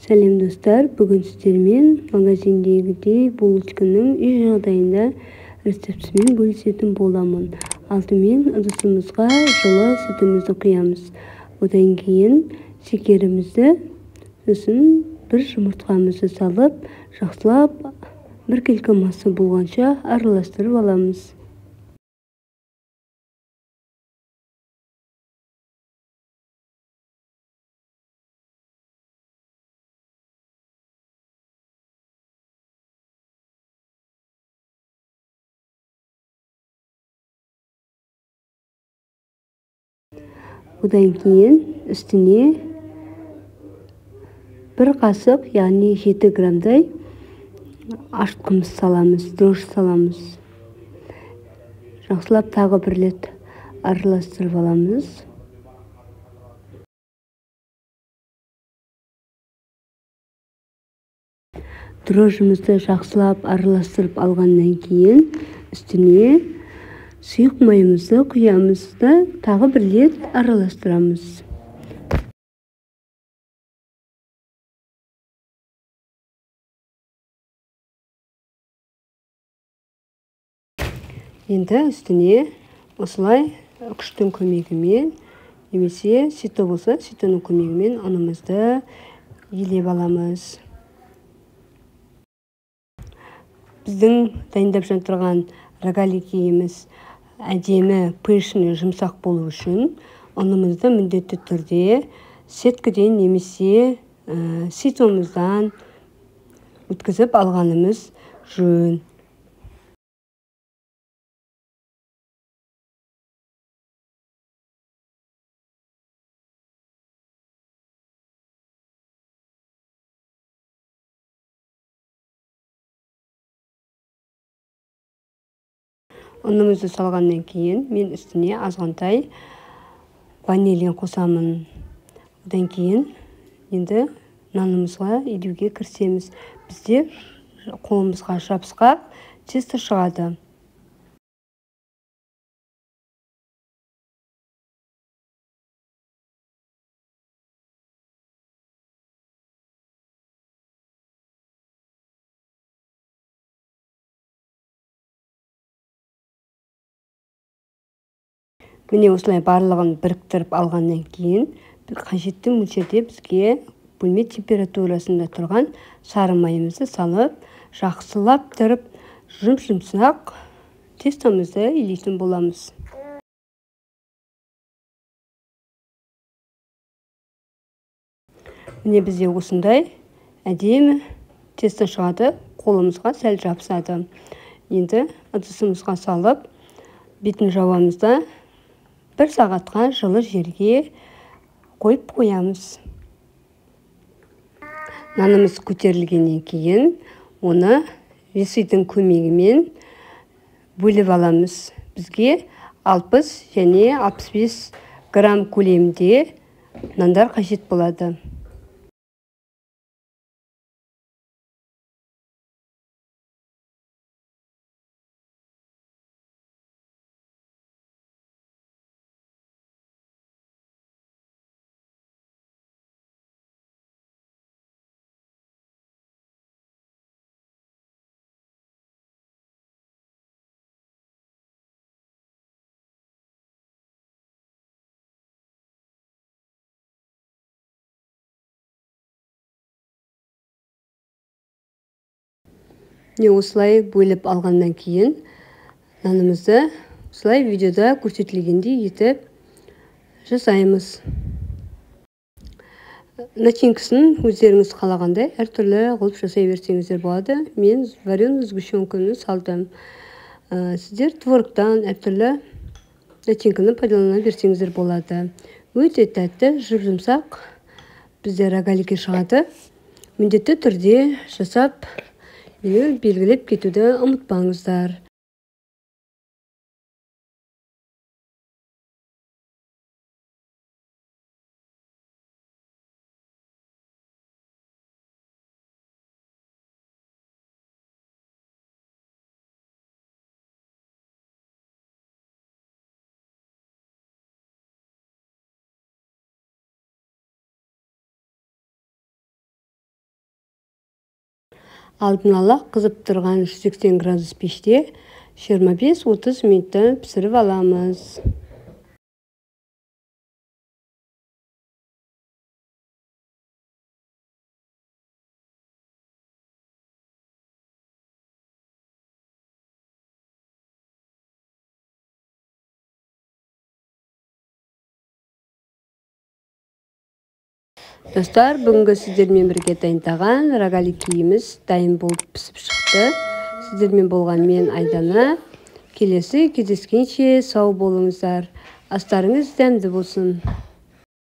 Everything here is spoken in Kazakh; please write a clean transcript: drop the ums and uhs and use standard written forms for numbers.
Сәлем достар, бүгін сіздермен магазиндегідей булочканың үй жағдайында рецептісімен бөлісетін боламын. Алдымен ыдысымызға жылы сүтімізді құямыз. Одан кейін шекерімізді, сосын бір жұмыртқамызды салып, жақсылап біркелкі масы болғанша араластырып аламыз. Одан кейін үстіне бір қасық, яғни 7 грамдай ашытқымыз саламыз, дрожж саламыз. Жақсылап тағы бір рет араластырып аламыз. Дрожжымызды жақсылап араластырып алғаннан кейін үстіне сұйық майымызды құямыз да тағы бір рет араластырамыз. Енді үстіне осылай күштің көмегімен, немесе сито болса, ситоның көмегімен ұнымызды елеп аламыз. Біздің дайындап жатырған рогаликиіміз әдемі, пышный, жұмсақ болу үшін ұнымызды міндетті түрде сеткіден немесе ситомыздан өткізіп алғанымыз жөн. Ұнымызды салғаннан кейін мен үстіне азғантай ванилин қосамын. Одан кейін енді нанымызға илеуге кірісеміз. Бізде қолымызға жабысқақ тесто шығады. Міне осылай барлығын біріктіріп алғаннан кейін қажетті мөлшерде бізге бөлме температурасында тұрған сары майымызды салып, жақсылап тұрып, жұмсақ тестомызды илейтін боламыз. Міне бізде осындай әдемі тесто шығады, қолымызға сәл жабысады. Енді ыдысымызға салып, бетін жауамызда 1 сағатқа жылы жерге қойып қоямыз. Нанымыз көтерілгеннен кейін оны весидің көмегімен бөліп аламыз. Бізге 60 және 65 грамм көлемінде нандар қажет болады. Осылай бөліп алғаннан кейін нанымызды осылай видеода көрсетілгендей етіп жасаймыз. Начинкасын өздеріңіз қалағандай әртүрлі қылып жасай берсеңіздер болады. Мен вареный сгущенканы салдым. Сіздер творогтан әртүрлі начинканы пайдалана берсеңіздер болады. Өте тәтті, жұмсақ бізде рогалики шығады. Міндетті түрде жасап, мені белгілеп кетуді ұмытпаңыздар. алдын ала қызып тұрған 180 градус пеште 25-30 минутта пісіріп аламыз. Достар, бүгінгі сіздермен бірге дайындаған рогаликиіміз дайын болып пісіп шықты. Сіздермен болған мен Айдана. Келесі кездескенше сау болыңыздар. Астарыңыз дәмді болсын.